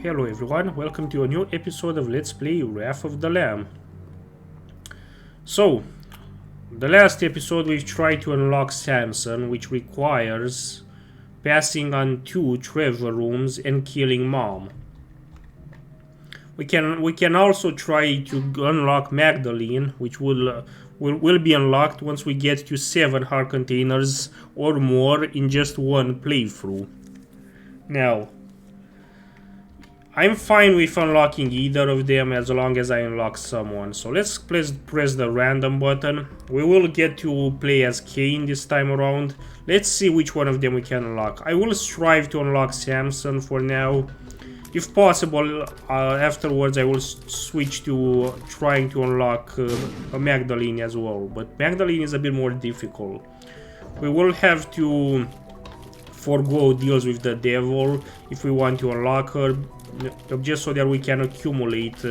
Hello everyone, welcome to a new episode of Let's Play Wrath of the Lamb. So, the last episode we tried to unlock Samson, which requires passing on 2 treasure rooms and killing Mom. We can also try to unlock Magdalene, which will be unlocked once we get to 7 heart containers or more in just one playthrough. Now, I'm fine with unlocking either of them as long as I unlock someone. So let's press the random button. We will get to play as Cain this time around. Let's see which one of them we can unlock. I will strive to unlock Samson for now. If possible, afterwards I will switch to trying to unlock a Magdalene as well. But Magdalene is a bit more difficult. We will have to forgo deals with the devil if we want to unlock her, just so that we can accumulate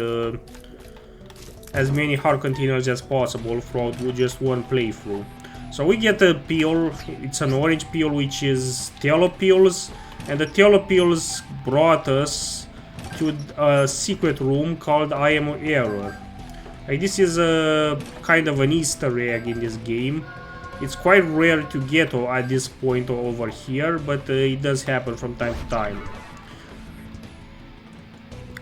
as many heart containers as possible throughout just one playthrough. So we get a pill, it's an orange pill which is telepills, and the telepills brought us to a secret room called I Am Error. This is a kind of an Easter egg in this game. It's quite rare to get at this point over here, but it does happen from time to time.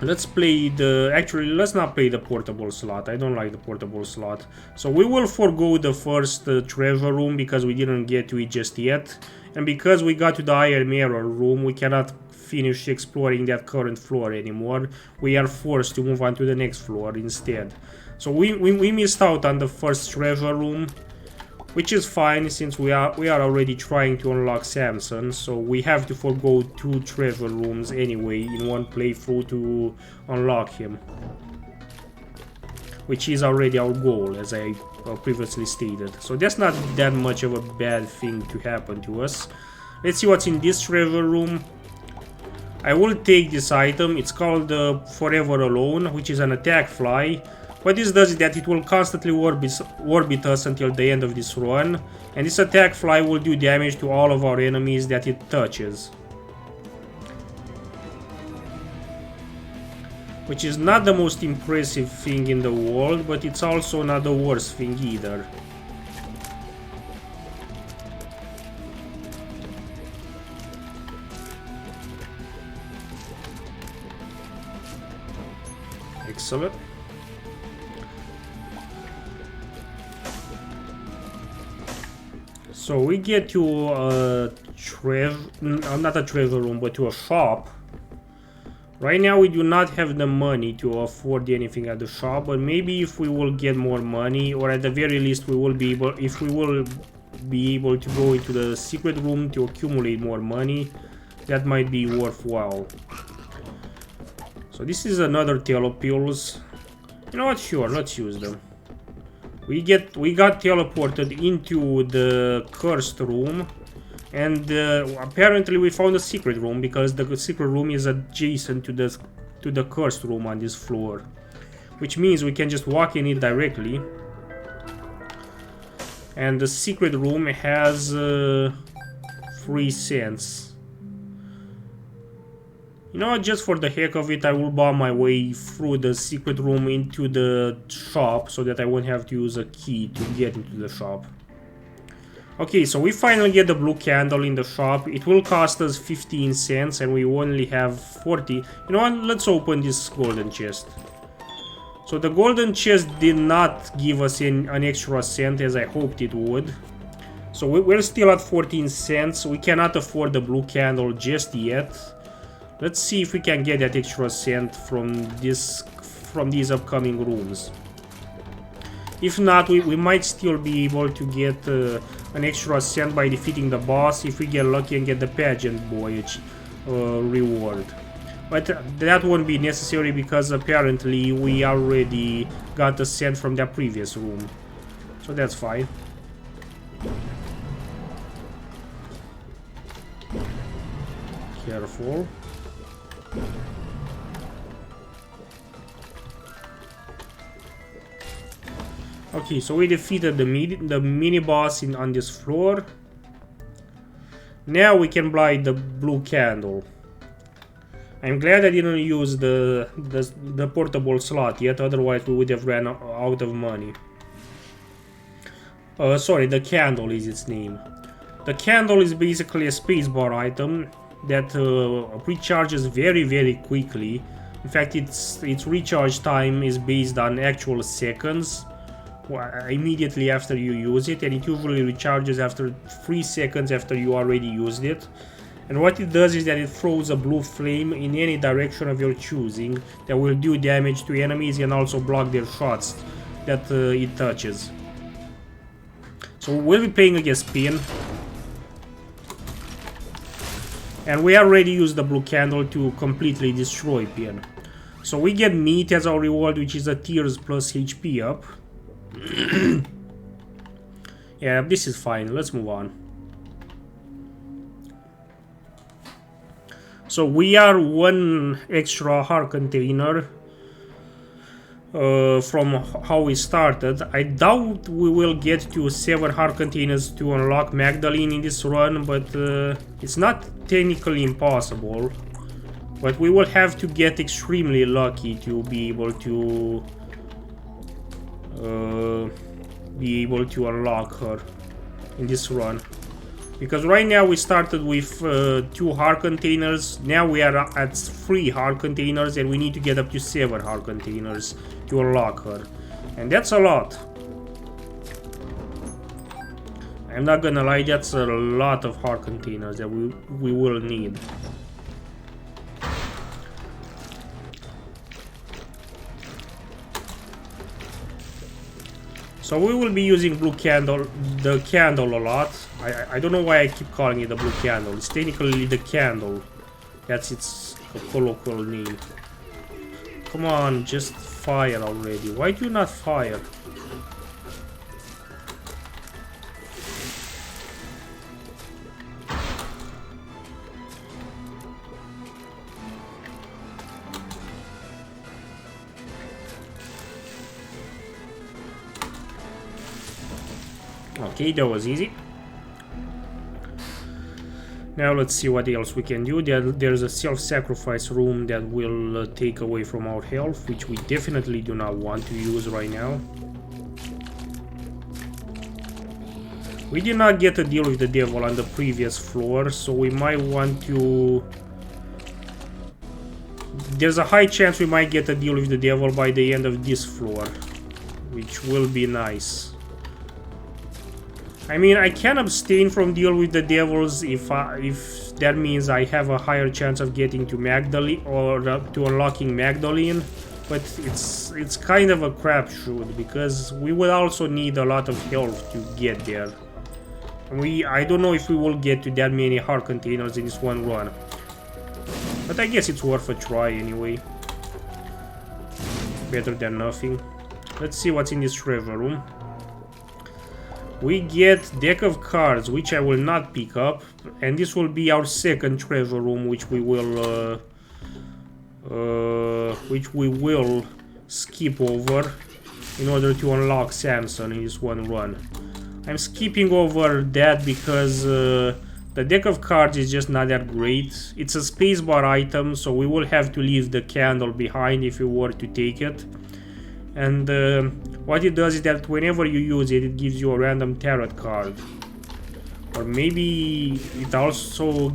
Let's play the... Actually, let's not play the portable slot. I don't like the portable slot. So we will forgo the first treasure room because we didn't get to it just yet. And because we got to the Iron Mirror room, we cannot finish exploring that current floor anymore. We are forced to move on to the next floor instead. So we missed out on the first treasure room, which is fine since we are already trying to unlock Samson, so we have to forgo 2 treasure rooms anyway in one playthrough to unlock him, which is already our goal, as I previously stated. So that's not that much of a bad thing to happen to us. Let's see what's in this treasure room. I will take this item. It's called Forever Alone, which is an attack fly. What this does is that it will constantly orbit us until the end of this run, and this attack fly will do damage to all of our enemies that it touches. Which is not the most impressive thing in the world, but it's also not the worst thing either. Excellent. So we get to a not a treasure room, but to a shop. Right now we do not have the money to afford anything at the shop, but maybe if we will get more money, or at the very least we will be able, if we will be able to go into the secret room to accumulate more money, that might be worthwhile. So this is another telepills. You know what? Sure, let's use them. We got teleported into the cursed room, and apparently we found a secret room because the secret room is adjacent to the cursed room on this floor, which means we can just walk in it directly. And the secret room has 3 cents. You know what, just for the heck of it, I will bomb my way through the secret room into the shop so that I won't have to use a key to get into the shop. Okay, so we finally get the blue candle in the shop. It will cost us 15 cents and we only have 40. You know what, let's open this golden chest. So the golden chest did not give us an extra cent as I hoped it would. So we're still at 14 cents. We cannot afford the blue candle just yet. Let's see if we can get that extra cent from these upcoming rooms. If not, we might still be able to get an extra cent by defeating the boss if we get lucky and get the pageant voyage reward. But that won't be necessary because apparently we already got a cent from that previous room. So that's fine. Careful. Okay, so we defeated the mini boss on this floor. Now we can buy the blue candle. I'm glad I didn't use the portable slot yet, otherwise we would have ran out of money. Sorry, the candle is its name. The candle is basically a spacebar item that recharges very quickly. In fact, its recharge time is based on actual seconds immediately after you use it, and it usually recharges after 3 seconds after you already used it. And what it does is that it throws a blue flame in any direction of your choosing that will do damage to enemies and also block their shots that it touches. So we'll be playing against Pin. And we already used the blue candle to completely destroy Pin. So we get meat as our reward, which is a tears plus HP up. Yeah, this is fine. Let's move on. So we are 1 extra heart container from how we started. I doubt we will get to 7 heart containers to unlock Magdalene in this run, but it's not technically impossible. But we will have to get extremely lucky to be able to unlock her in this run. Because right now we started with 2 heart containers, now we are at 3 heart containers, and we need to get up to 7 heart containers to unlock her. And that's a lot. I'm not gonna lie, that's a lot of heart containers that we will need. So we will be using the candle a lot. I don't know why I keep calling it the blue candle. It's technically the candle. That's its colloquial name. Come on, just fire already. Why do you not fire? Okay, that was easy. Now let's see what else we can do. There's a self-sacrifice room that will take away from our health, which we definitely do not want to use right now. We did not get a deal with the devil on the previous floor, so we might want to... There's a high chance we might get a deal with the devil by the end of this floor, which will be nice. I mean, I can abstain from deal with the devils if that means I have a higher chance of getting to Magdalene or to unlocking Magdalene, but it's kind of a crapshoot because we will also need a lot of health to get there. I don't know if we will get to that many heart containers in this one run, but I guess it's worth a try anyway. Better than nothing. Let's see what's in this treasure room. We get deck of cards, which I will not pick up, and this will be our second treasure room, which we will skip over in order to unlock Samson in this one run. I'm skipping over that because the deck of cards is just not that great. It's a spacebar item, so we will have to leave the candle behind if we were to take it. And what it does is that whenever you use it, it gives you a random tarot card. Or maybe it also...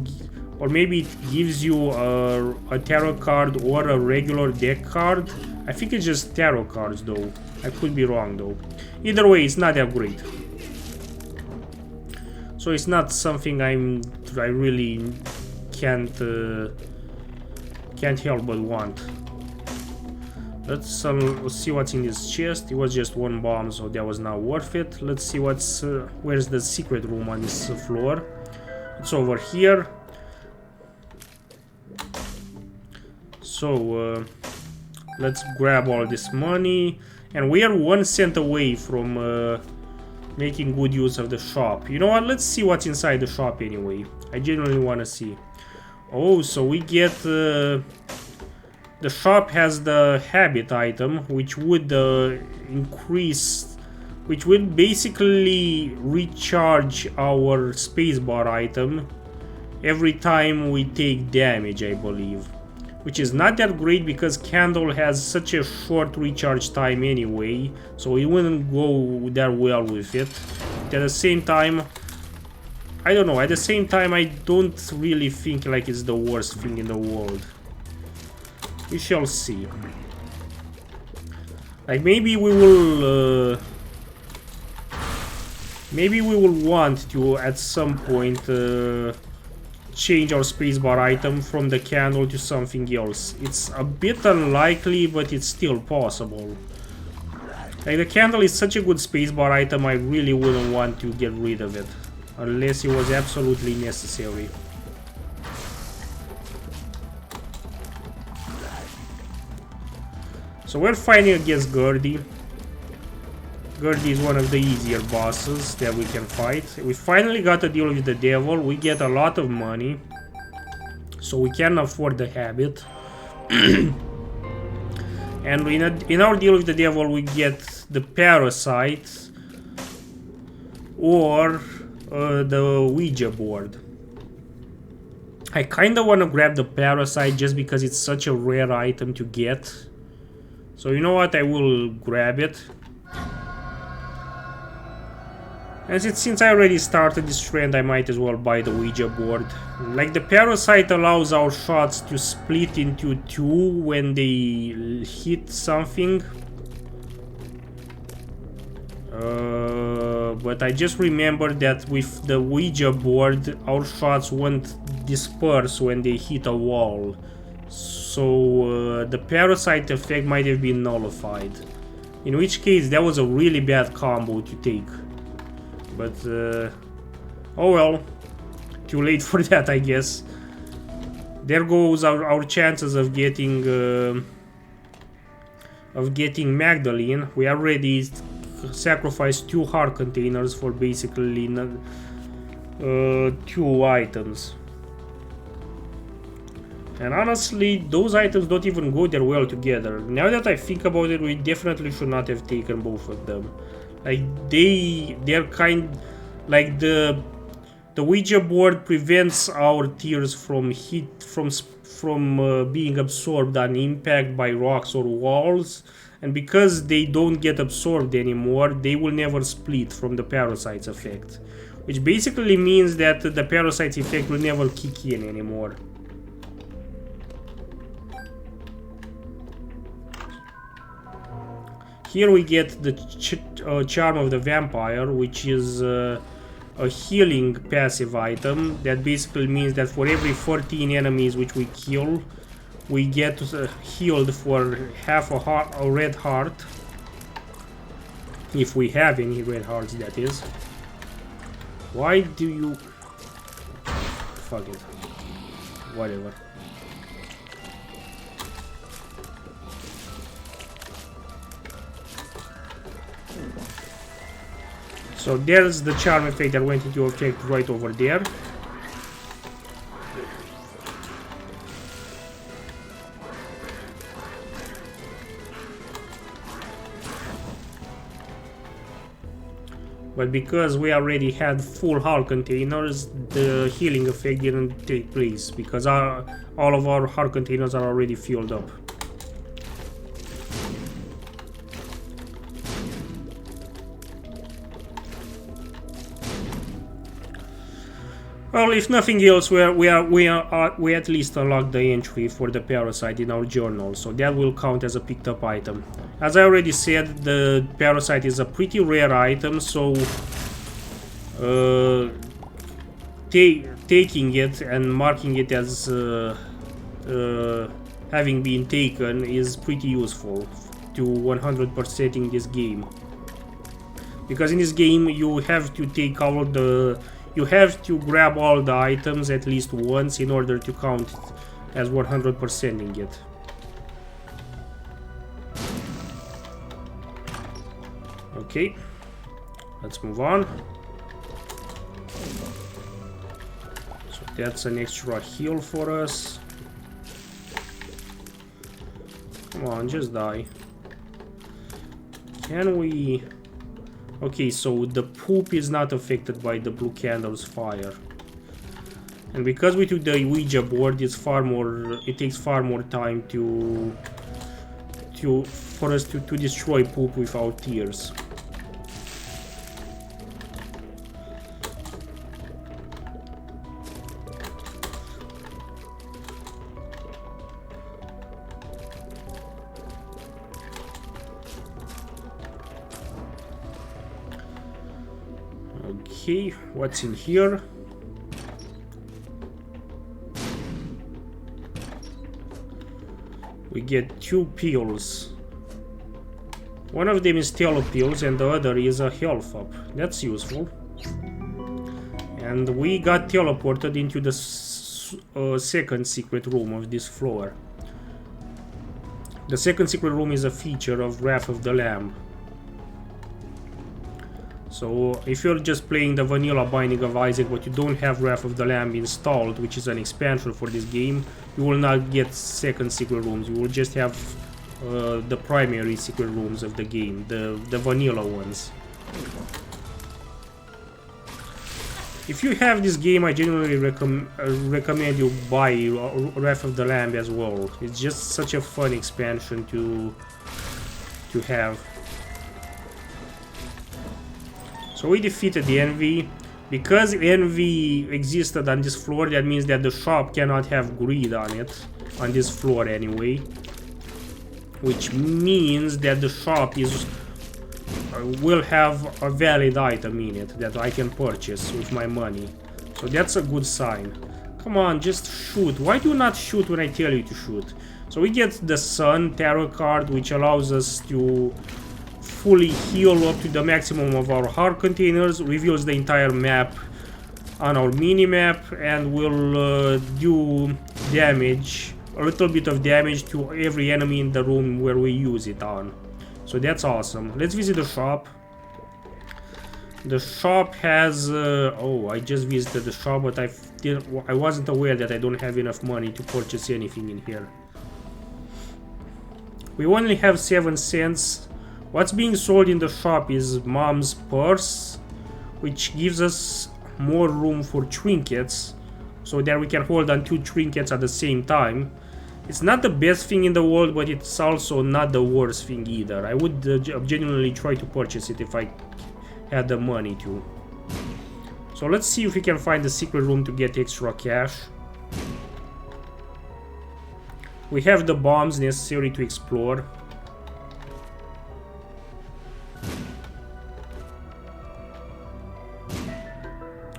Or maybe it gives you a tarot card or a regular deck card. I think it's just tarot cards though. I could be wrong though. Either way, it's not that great. So it's not something I really can't help but want. Let's see what's in this chest. It was just 1 bomb, so that was not worth it. Let's see where's the secret room on this floor. It's over here. So let's grab all this money, and we are 1 cent away from making good use of the shop. You know what? Let's see what's inside the shop anyway. I genuinely want to see. Oh, so we get the shop has the habit item, which would which will basically recharge our spacebar item every time we take damage, I believe. which is not that great because candle has such a short recharge time anyway, so it wouldn't go that well with it. But at the same time, I don't know, at the same time I don't really think like it's the worst thing in the world. We shall see. Like maybe we will want to at some point change our spacebar item from the candle to something else. It's a bit unlikely, but it's still possible. Like the candle is such a good spacebar item, I really wouldn't want to get rid of it unless it was absolutely necessary. So we're fighting against Gertie. Gertie is one of the easier bosses that we can fight. We finally got to deal with the devil. We get a lot of money, so we can afford the habit. And in our deal with the devil, we get the parasite or the Ouija board. I kind of want to grab the parasite just because it's such a rare item to get. So you know what, I will grab it. And since I already started this trend, I might as well buy the Ouija board. Like the parasite allows our shots to split into two when they hit something. But I just remembered that with the Ouija board, our shots won't disperse when they hit a wall. So the parasite effect might have been nullified. In which case, that was a really bad combo to take. But, oh well, too late for that, I guess. There goes our chances of getting Magdalene. We already sacrificed 2 heart containers for basically 2 items. And honestly, those items don't even go that well together. Now that I think about it, we definitely should not have taken both of them. Like they're kind, like the Ouija board prevents our tears from being absorbed on impact by rocks or walls, and because they don't get absorbed anymore, they will never split from the parasite's effect, which basically means that the parasite's effect will never kick in anymore. Here we get the Charm of the Vampire, which is a healing passive item. That basically means that for every 14 enemies which we kill, we get healed for half a red heart. If we have any red hearts, that is. Why do you... Fuck it. Whatever. So there's the charm effect that went into effect right over there. But because we already had full hull containers, the healing effect didn't take place, because all of our hull containers are already filled up. Well, if nothing else, we at least unlocked the entry for the parasite in our journal, so that will count as a picked up item. As I already said, the parasite is a pretty rare item, so taking it and marking it as having been taken is pretty useful to 100%ing this game. Because in this game you have to take all the... You have to grab all the items at least once in order to count as 100%ing it. Okay, let's move on. So that's an extra heal for us. Come on, just die. Can we... Okay, so the poop is not affected by the blue candle's fire. And because we took the Ouija board, it takes far more time for us to destroy poop without tears. Okay, what's in here? We get 2 pills. One of them is tele pills and the other is a health up. That's useful. And we got teleported into the second secret room of this floor. The second secret room is a feature of Wrath of the Lamb. So if you're just playing the vanilla Binding of Isaac but you don't have Wrath of the Lamb installed, which is an expansion for this game, you will not get second secret rooms. You will just have the primary secret rooms of the game, the vanilla ones. If you have this game, I genuinely recommend you buy Wrath of the Lamb as well. It's just such a fun expansion to have. So we defeated the Envy. Because Envy existed on this floor, that means that the shop cannot have greed on it, on this floor anyway. Which means that the shop will have a valid item in it that I can purchase with my money. So that's a good sign. Come on, just shoot. Why do you not shoot when I tell you to shoot? So we get the Sun tarot card, which allows us to fully heal up to the maximum of our heart containers, reveals the entire map on our mini-map, and will do damage, a little bit of damage to every enemy in the room where we use it on. So that's awesome. Let's visit the shop. The shop has... oh, I just visited the shop, but I wasn't aware that I don't have enough money to purchase anything in here. We only have 7 cents. What's being sold in the shop is Mom's purse, which gives us more room for trinkets, so that we can hold on 2 trinkets at the same time. It's not the best thing in the world, but it's also not the worst thing either. I would genuinely try to purchase it if I had the money to. So let's see if we can find the secret room to get extra cash. We have the bombs necessary to explore.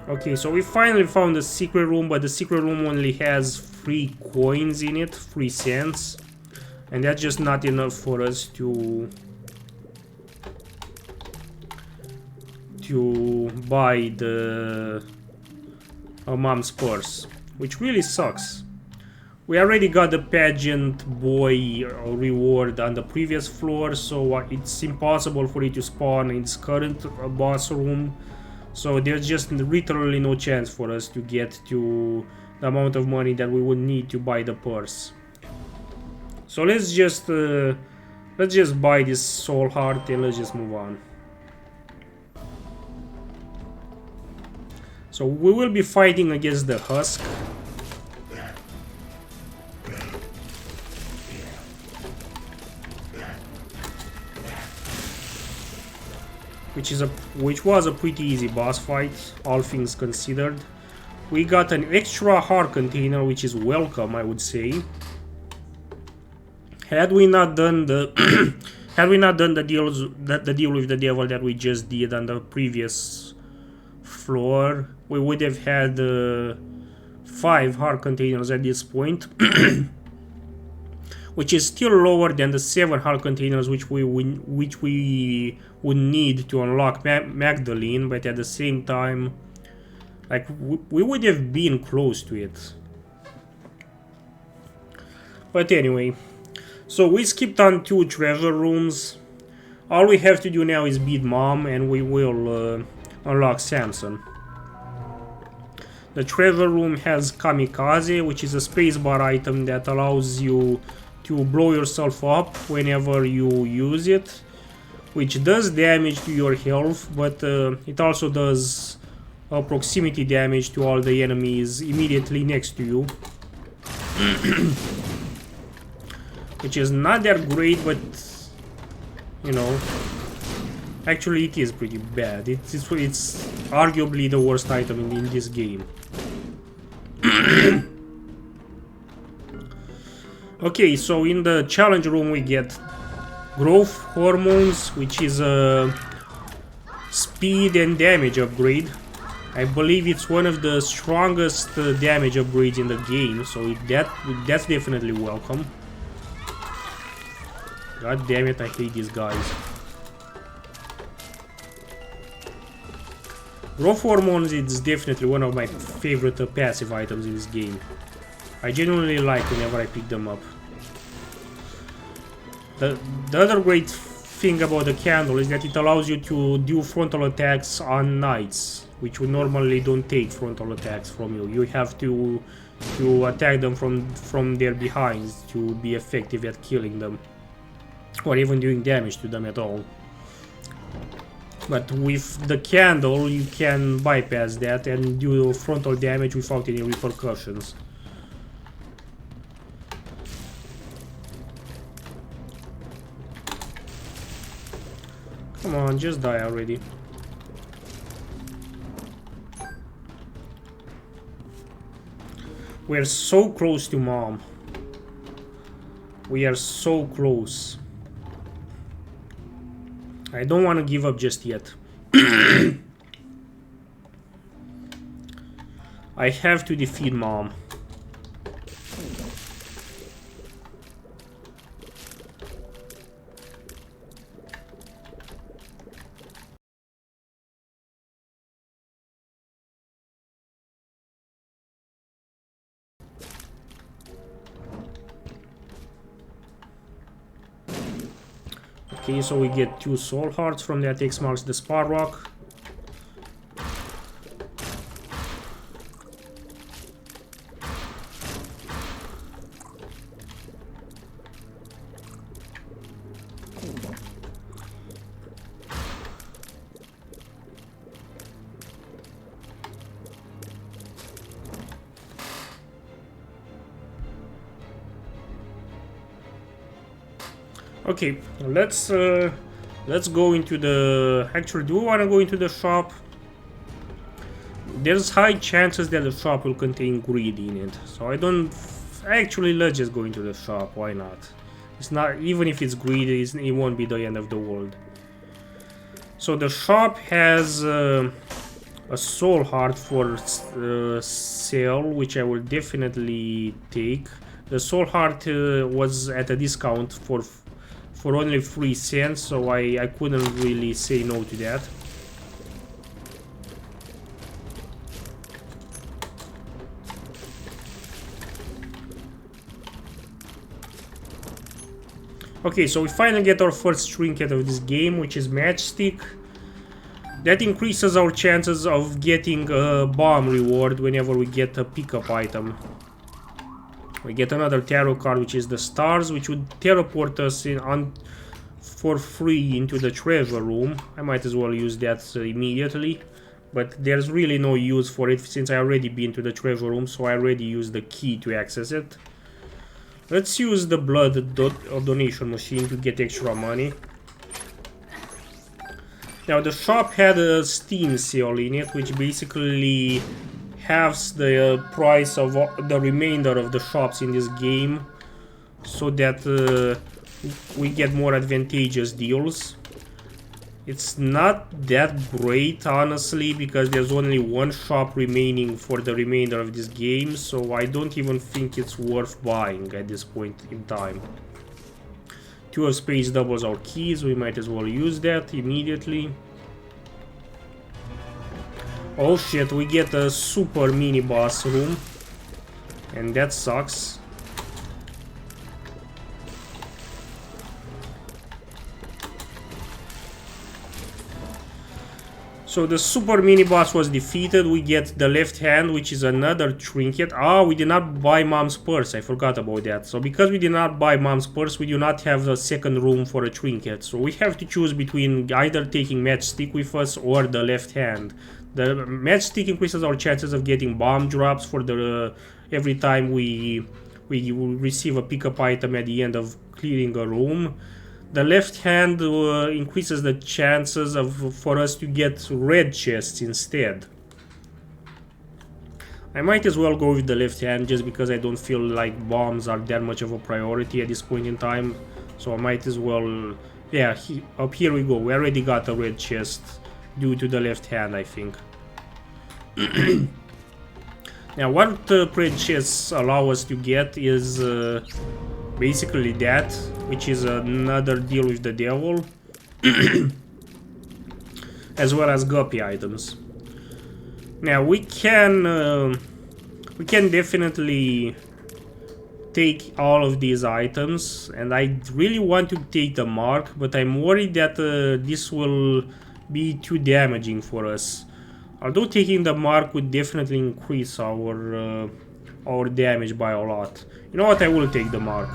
Okay, so we finally found the secret room, but the secret room only has 3 coins in it, 3 cents. And that's just not enough for us to buy the Mom's purse, which really sucks. We already got the pageant boy reward on the previous floor, so it's impossible for it to spawn in its current boss room. So there's just literally no chance for us to get to the amount of money that we would need to buy the purse. So let's just buy this soul heart and let's just move on. So we will be fighting against the husk. Which was a pretty easy boss fight, all things considered. We got an extra heart container, which is welcome, I would say. Had we not done the the deal with the devil that we just did on the previous floor, we would have had 5 heart containers at this point. Which is still lower than the 7 heart containers which we would need to unlock Magdalene, but at the same time, like, we would have been close to it. But anyway, so we skipped on 2 treasure rooms. All we have to do now is beat Mom and we will unlock Samson. The treasure room has Kamikaze, which is a spacebar item that allows you to blow yourself up whenever you use it, which does damage to your health, but it also does proximity damage to all the enemies immediately next to you. Which is not that great, but you know, actually it is pretty bad. It's arguably the worst item in this game. Okay, so in the challenge room we get growth hormones, which is a speed and damage upgrade. I believe it's one of the strongest damage upgrades in the game, so that's definitely welcome. God damn it, I hate these guys. Growth hormones is definitely one of my favorite passive items in this game. I genuinely like whenever I pick them up. The other great thing about the candle is that it allows you to do frontal attacks on knights, which would normally don't take frontal attacks from you. You have to attack them from their behinds to be effective at killing them, or even doing damage to them at all. But with the candle you can bypass that and do frontal damage without any repercussions. Come on, just die already. We're so close to mom. We are so close. I don't want to give up just yet. I have to defeat mom. Okay, so we get 2 soul hearts from that. X marks the spot rock. Okay, let's go into the... Actually, do we want to go into the shop? There's high chances that the shop will contain greed in it, so I don't... Actually, let's just go into the shop, why not? It's not... Even if it's greed, it won't be the end of the world. So the shop has a soul heart for sale, which I will definitely take. The soul heart was at a discount for only 3 cents, so I couldn't really say no to that. Okay, so we finally get our first trinket of this game, which is Matchstick. That increases our chances of getting a bomb reward whenever we get a pickup item. We get another tarot card, which is the stars, which would teleport us for free into the treasure room. I might as well use that immediately, but there's really no use for it since I already been to the treasure room, so I already used the key to access it. Let's use the blood donation machine to get extra money. Now the shop had a Steam sale in it, which basically halves the price of the remainder of the shops in this game, so that we get more advantageous deals. It's not that great, honestly, because there's only one shop remaining for the remainder of this game, so I don't even think it's worth buying at this point in time. 2 of spades doubles our keys, we might as well use that immediately. Oh shit, we get a super mini boss room, and that sucks. So the super mini boss was defeated. We get the left hand, which is another trinket. Ah, we did not buy mom's purse, I forgot about that. So because we did not buy mom's purse, we do not have a second room for a trinket. So we have to choose between either taking Matchstick with us or the left hand. The matchstick increases our chances of getting bomb drops for the every time we receive a pickup item at the end of clearing a room. The left hand increases the chances for us to get red chests instead. I might as well go with the left hand just because I don't feel like bombs are that much of a priority at this point in time. So I might as well... Yeah, up here we go. We already got a red chest due to the left hand, I think. Now what red chests allow us to get is basically that, which is another deal with the devil. As well as guppy items. Now we can definitely take all of these items, and I really want to take the mark, but I'm worried that this will be too damaging for us. Although taking the mark would definitely increase our damage by a lot. You know what? I will take the mark.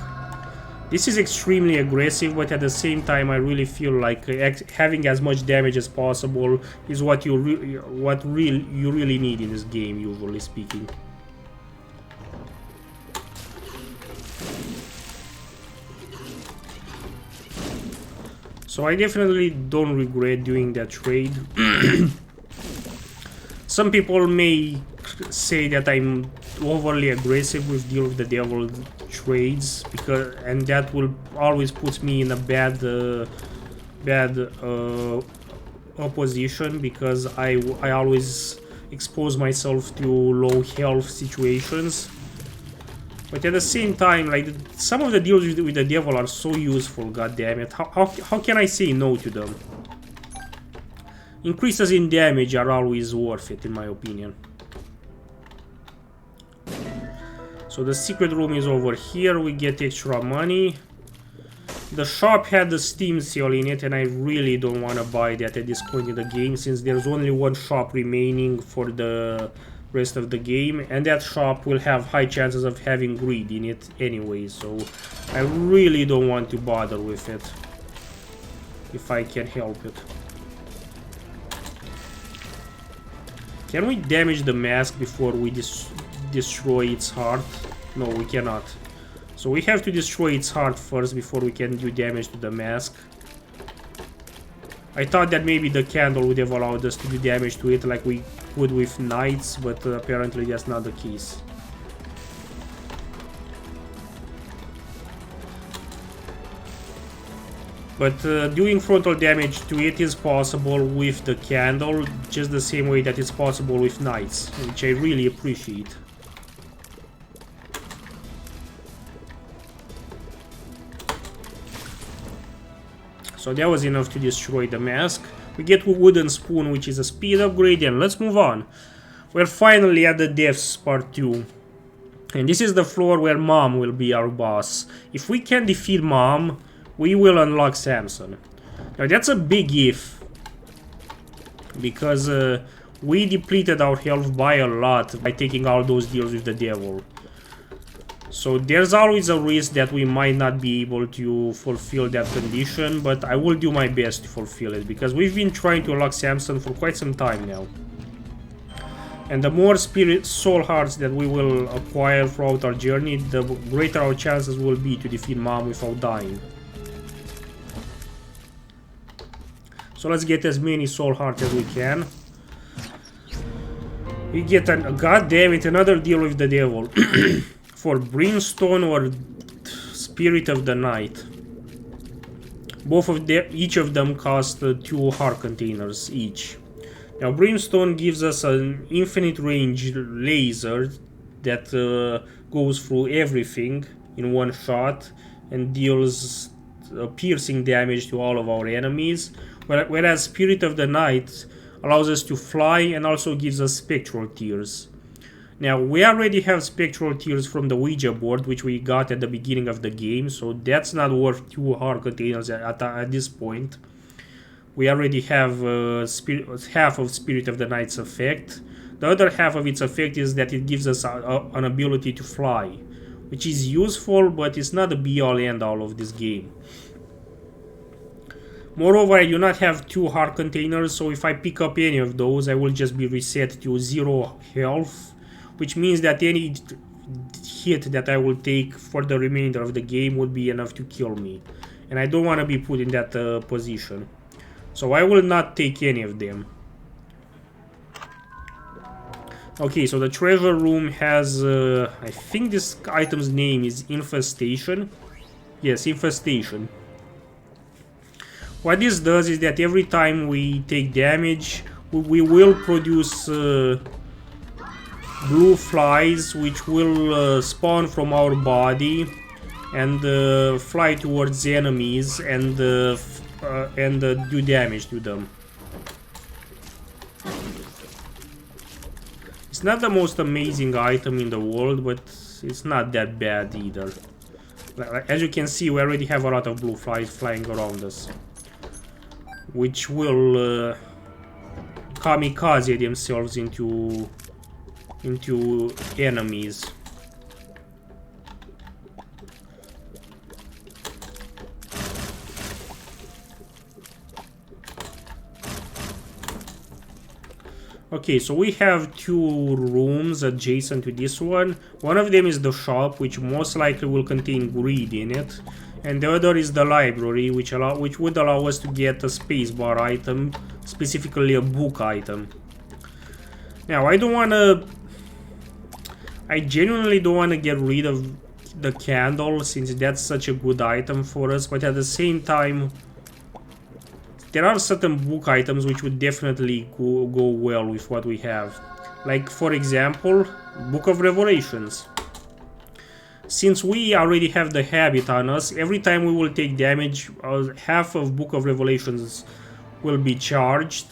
This is extremely aggressive, but at the same time, I really feel like having as much damage as possible is what you really need in this game, usually speaking. So I definitely don't regret doing that trade. Some people may say that I'm overly aggressive with Deal with the Devil trades, and that will always put me in a bad opposition, because I always expose myself to low health situations. But at the same time, like, some of the deals with the devil are so useful, goddammit. How can I say no to them? Increases in damage are always worth it, in my opinion. So the secret room is over here. We get extra money. The shop had the Steam sale in it, and I really don't want to buy that at this point in the game, since there's only one shop remaining for the rest of the game, and that shop will have high chances of having greed in it anyway, so I really don't want to bother with it if I can help it. Can we damage the mask before we destroy its heart? No, we cannot. So we have to destroy its heart first before we can do damage to the mask. I thought that maybe the candle would have allowed us to do damage to it like we would with knights, but apparently that's not the case. But doing frontal damage to it is possible with the candle, just the same way that it's possible with knights, which I really appreciate. So that was enough to destroy the mask. We get a wooden spoon, which is a speed upgrade, and let's move on. We're finally at the Deaths Part 2. And this is the floor where Mom will be our boss. If we can defeat Mom, we will unlock Samson. Now that's a big if, because we depleted our health by a lot by taking all those deals with the devil. So there's always a risk that we might not be able to fulfill that condition, but I will do my best to fulfill it, because we've been trying to unlock Samson for quite some time now. And the more soul hearts that we will acquire throughout our journey, the greater our chances will be to defeat Mom without dying. So let's get as many soul hearts as we can. We get god damn it, another deal with the devil. For Brimstone or Spirit of the Night. Both of them, each of them cost 2 heart containers each. Now Brimstone gives us an infinite range laser that goes through everything in one shot and deals piercing damage to all of our enemies, whereas Spirit of the Night allows us to fly and also gives us spectral tears. Now, we already have spectral tears from the Ouija board, which we got at the beginning of the game, so that's not worth 2 heart containers at this point. We already have half of Spirit of the Night's effect. The other half of its effect is that it gives us an ability to fly, which is useful, but it's not the be-all end-all of this game. Moreover, I do not have 2 heart containers, so if I pick up any of those, I will just be reset to 0 health, which means that any hit that I will take for the remainder of the game would be enough to kill me. And I don't want to be put in that position. So I will not take any of them. Okay, so the treasure room has, I think this item's name is Infestation. Yes, Infestation. What this does is that every time we take damage, we will produce blue flies which will spawn from our body and fly towards enemies and do damage to them. It's not the most amazing item in the world, but it's not that bad either. As you can see, we already have a lot of blue flies flying around us, which will kamikaze themselves into enemies. Okay, so we have 2 rooms adjacent to this one. One of them is the shop, which most likely will contain greed in it. And the other is the library, which would allow us to get a spacebar item, specifically a book item. Now, I genuinely don't want to get rid of the candle, since that's such a good item for us, but at the same time, there are certain book items which would definitely go well with what we have. Like, for example, Book of Revelations. Since we already have the habit on us, every time we will take damage, half of Book of Revelations will be charged.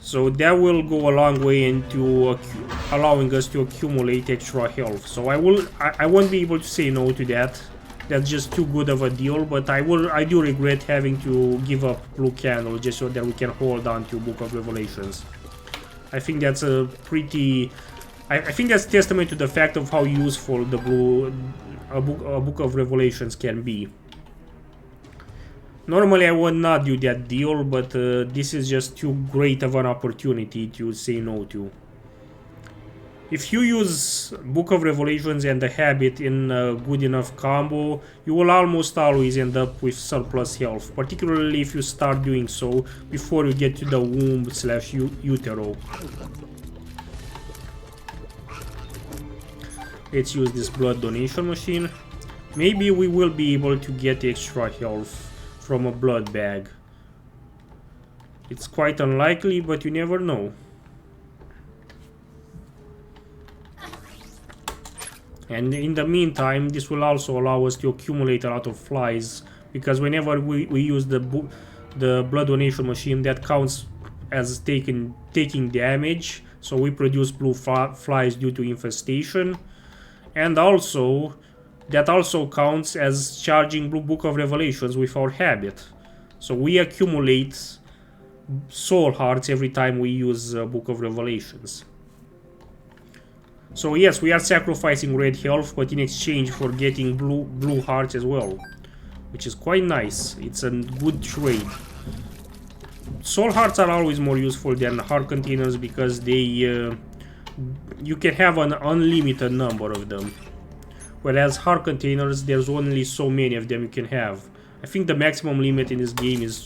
So that will go a long way into allowing us to accumulate extra health. So I won't be able to say no to that. That's just too good of a deal, but I do regret having to give up Blue Candle just so that we can hold on to Book of Revelations. I think that's a pretty... I think that's testament to the fact of how useful a Book of Revelations can be. Normally I would not do that deal, but this is just too great of an opportunity to say no to. If you use Book of Revelations and the Habit in a good enough combo, you will almost always end up with surplus health, particularly if you start doing so before you get to the womb/utero. Let's use this blood donation machine. Maybe we will be able to get extra health from a blood bag. It's quite unlikely, but you never know. And in the meantime, this will also allow us to accumulate a lot of flies, because whenever we use the blood donation machine, that counts as taking damage, so we produce blue flies due to infestation. And also, that also counts as charging Blue Book of Revelations with our habit. So we accumulate soul hearts every time we use Book of Revelations. So yes, we are sacrificing red health, but in exchange for getting blue hearts as well, which is quite nice. It's a good trade. Soul hearts are always more useful than heart containers because they you can have an unlimited number of them, whereas heart containers, there's only so many of them you can have. I think the maximum limit in this game is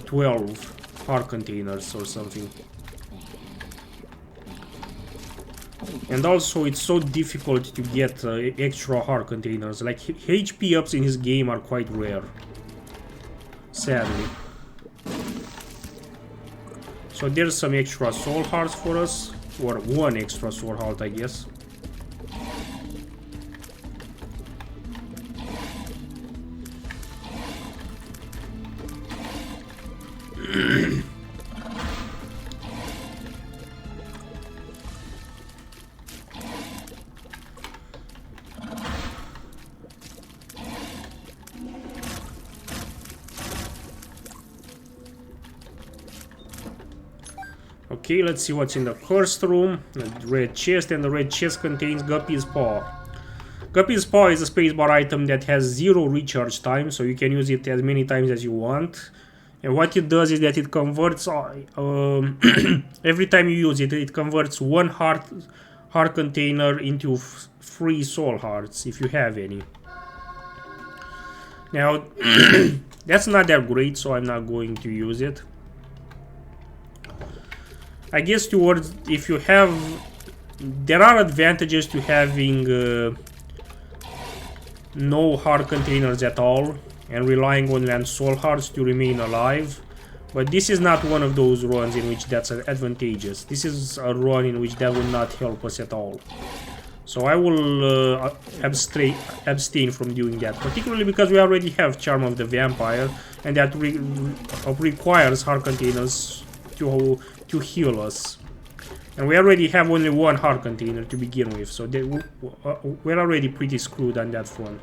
12 heart containers or something. And also, it's so difficult to get extra heart containers. Like, HP ups in this game are quite rare, sadly. So there's some extra soul hearts for us, or one extra soul heart, I guess. Okay, let's see what's in the cursed room. A red chest, and the red chest contains Guppy's paw. Guppy's Paw is a spacebar item that has 0 recharge time, so you can use it as many times as you want. And what it does is that it converts, every time you use it, it converts 1 heart container into 3 soul hearts, if you have any. Now, that's not that great, so I'm not going to use it. I guess towards, if you have, there are advantages to having no heart containers at all and relying only on soul hearts to remain alive, but this is not one of those runs in which that's advantageous. This is a run in which that will not help us at all. So I will abstain from doing that, particularly because we already have Charm of the Vampire, and that requires heart containers to heal us. And we already have only 1 heart container to begin with, so we're already pretty screwed on that front.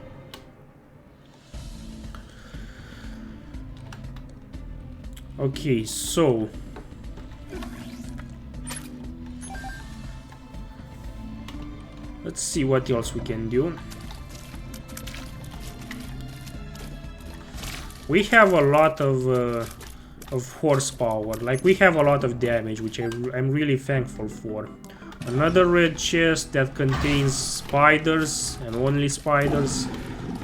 Okay, so let's see what else we can do. We have a lot of horsepower, like we have a lot of damage, which I'm really thankful for. Another red chest that contains spiders and only spiders.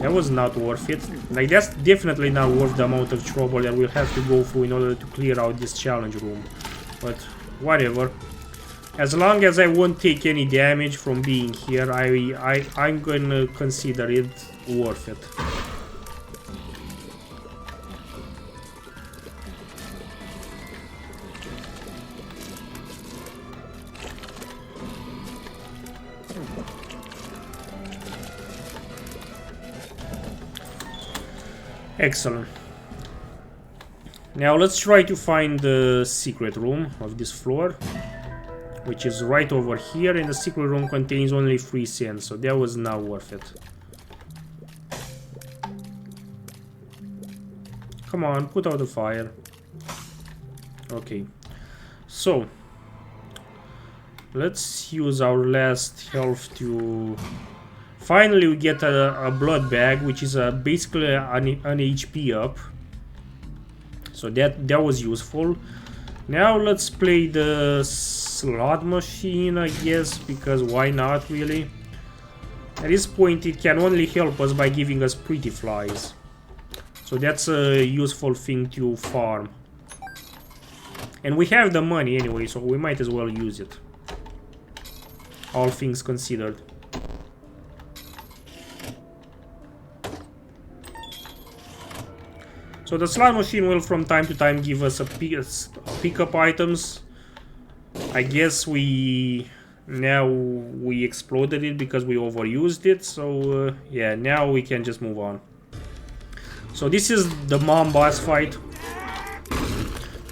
That was not worth it. Like, that's definitely not worth the amount of trouble that we'll have to go through in order to clear out this challenge room. But whatever. As long as I won't take any damage from being here, I'm gonna consider it worth it. Excellent. Now let's try to find the secret room of this floor, which is right over here, and the secret room contains only 3 cents, so that was not worth it. Come on, put out the fire. Okay, so let's use our last health to... Finally, we get a blood bag, which is basically an HP up. So that was useful. Now let's play the slot machine, I guess, because why not, really? At this point, it can only help us by giving us pretty flies. So that's a useful thing to farm. And we have the money anyway, so we might as well use it. All things considered. So the slot machine will from time to time give us pickup items. I guess we exploded it because we overused it. So yeah, now we can just move on. So this is the mom boss fight.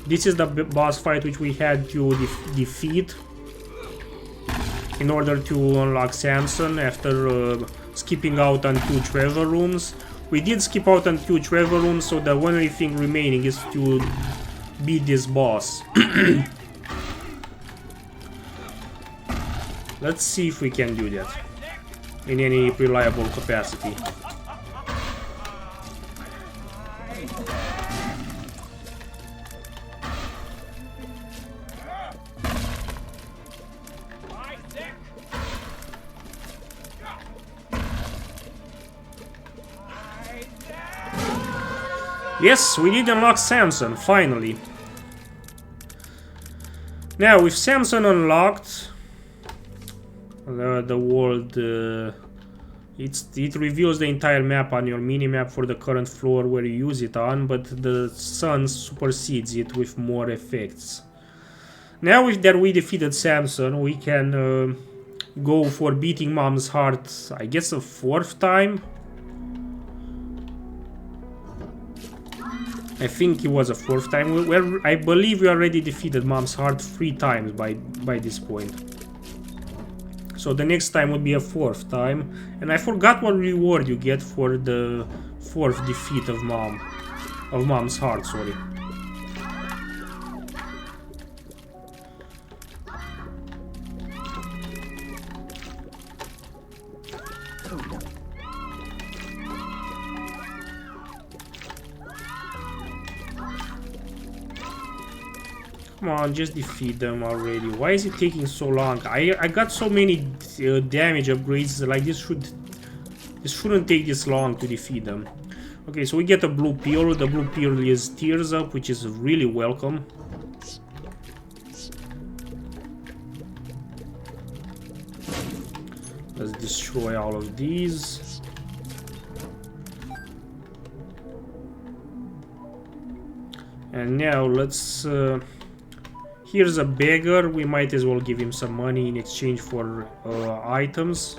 This is the boss fight which we had to defeat in order to unlock Samson after skipping out on 2 treasure rooms. We did skip out on 2 treasure rooms, so the only thing remaining is to beat this boss. Let's see if we can do that in any reliable capacity. Yes, we did unlock Samson, finally. Now, with Samson unlocked, the world, it reveals the entire map on your mini-map for the current floor where you use it on, but the sun supersedes it with more effects. Now that we defeated Samson, we can go for beating Mom's heart, I guess a 4th time? I think it was a 4th time. I believe we already defeated Mom's heart 3 times by this point. So the next time would be a 4th time. And I forgot what reward you get for the 4th defeat of Mom's heart, sorry. Come on, just defeat them already. Why is it taking so long? I got so many damage upgrades. Like this shouldn't take this long to defeat them. Okay, so we get a blue pill. The blue pill is tears up, which is really welcome. Let's destroy all of these. And now let's... here's a beggar. We might as well give him some money in exchange for items.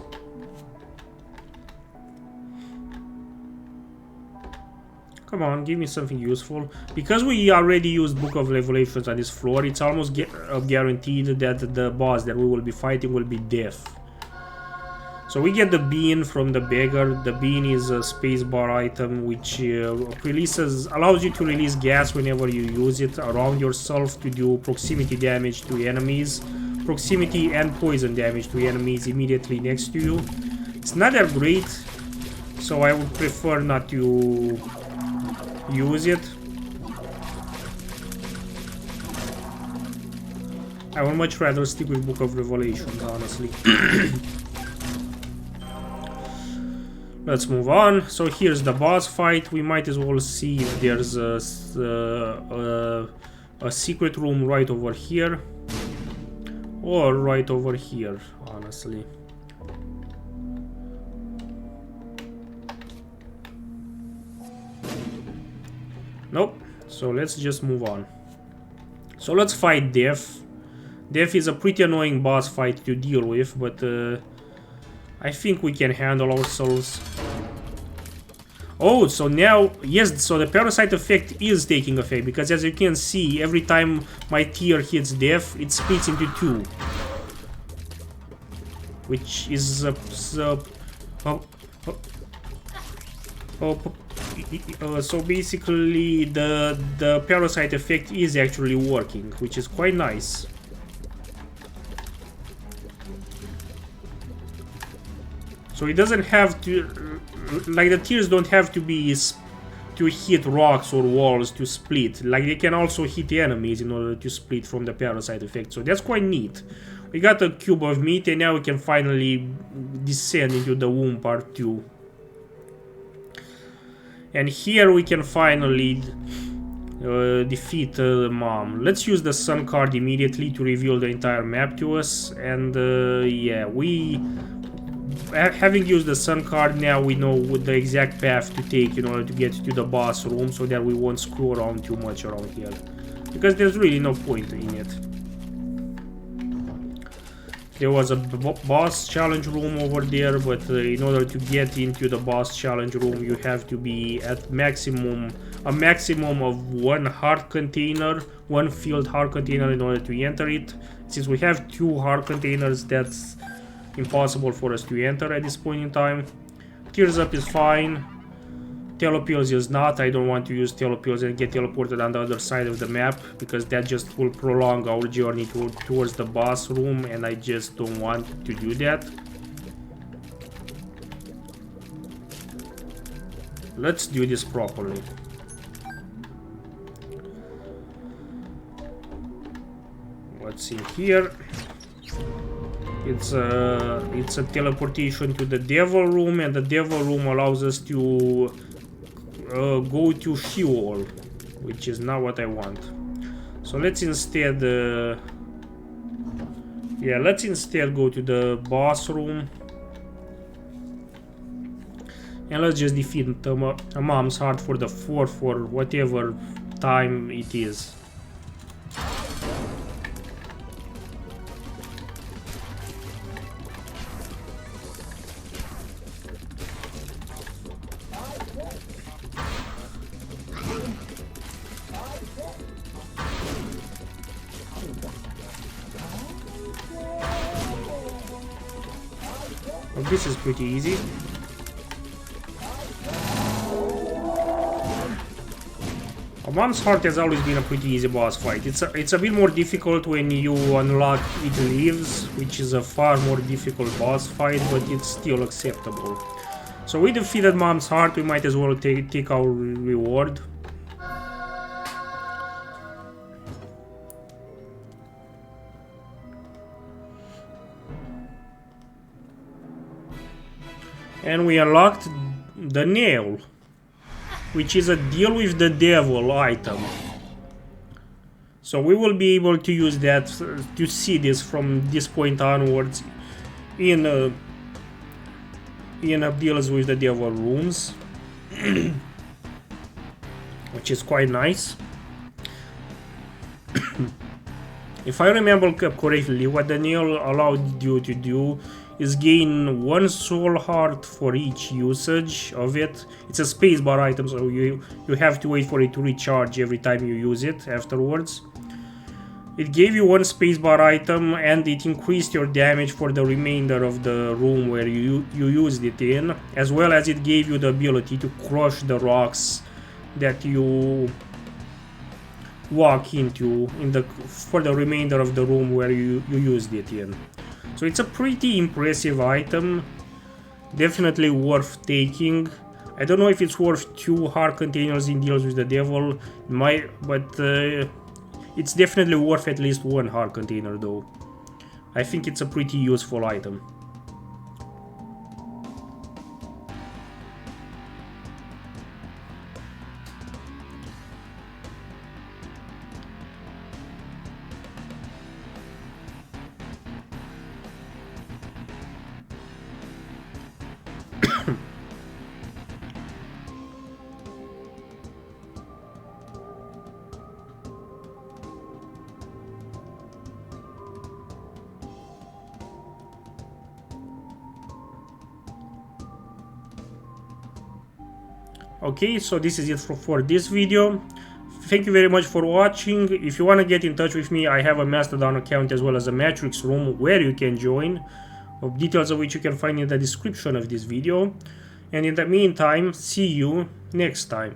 Come on, give me something useful. Because we already used Book of Revelations on this floor, it's almost guaranteed that the boss that we will be fighting will be death. So we get the bean from the beggar. The bean is a spacebar item which allows you to release gas whenever you use it around yourself to do proximity damage to enemies, proximity and poison damage to enemies immediately next to you. It's not that great, so I would prefer not to use it. I would much rather stick with Book of Revelations, honestly. Let's move on. So here's the boss fight. We might as well see if there's a secret room right over here or right over here, honestly. Nope. So let's just move on. So let's fight Death. Death is a pretty annoying boss fight to deal with, but I think we can handle ourselves. Oh, so now, yes, so the parasite effect is taking effect, because as you can see, every time my tier hits Death, it splits into two. Which is so basically the parasite effect is actually working, which is quite nice. So it doesn't have to, like the tears don't have to be to hit rocks or walls to split. Like they can also hit enemies in order to split from the parasite effect. So that's quite neat. We got a cube of meat and now we can finally descend into the womb part 2. And here we can finally defeat the mom. Let's use the sun card immediately to reveal the entire map to us. And yeah, having used the sun card, now we know the exact path to take in order to get to the boss room, so that we won't screw around too much around here, because there's really no point in it. There was a boss challenge room over there, but in order to get into the boss challenge room you have to be at a maximum of one heart container, one filled heart container in order to enter it. Since we have 2 heart containers, that's impossible for us to enter at this point in time. Tears up is fine. Telepills is not. I don't want to use telepills and get teleported on the other side of the map, because that just will prolong our journey towards the boss room, and I just don't want to do that. Let's do this properly. What's in here? It's a teleportation to the devil room, and the devil room allows us to go to Sheol, which is not what I want. So let's instead let's instead go to the boss room, and let's just defeat a mom's heart for the 4th or whatever time it is. Well, this is pretty easy. A mom's heart has always been a pretty easy boss fight. It's a bit more difficult when you unlock It Lives, which is a far more difficult boss fight, but it's still acceptable. So we defeated mom's heart, we might as well take our reward. And we unlocked the nail, which is a deal with the devil item. So we will be able to use that to see this from this point onwards in deals with the devil rooms, which is quite nice. If I remember correctly, what the nail allowed you to do is gain 1 soul heart for each usage of it. It's a spacebar item, so you have to wait for it to recharge every time you use it afterwards. It gave you 1 spacebar item, and it increased your damage for the remainder of the room where you used it in, as well as it gave you the ability to crush the rocks that you walk into for the remainder of the room where you used it in. So it's a pretty impressive item, definitely worth taking. I don't know if it's worth 2 heart containers in deals with the devil, but it's definitely worth at least 1 heart container though. I think it's a pretty useful item. Okay, so this is it for this video. Thank you very much for watching. If you want to get in touch with me, I have a Mastodon account as well as a Matrix room where you can join, details of which you can find in the description of this video. And in the meantime, see you next time.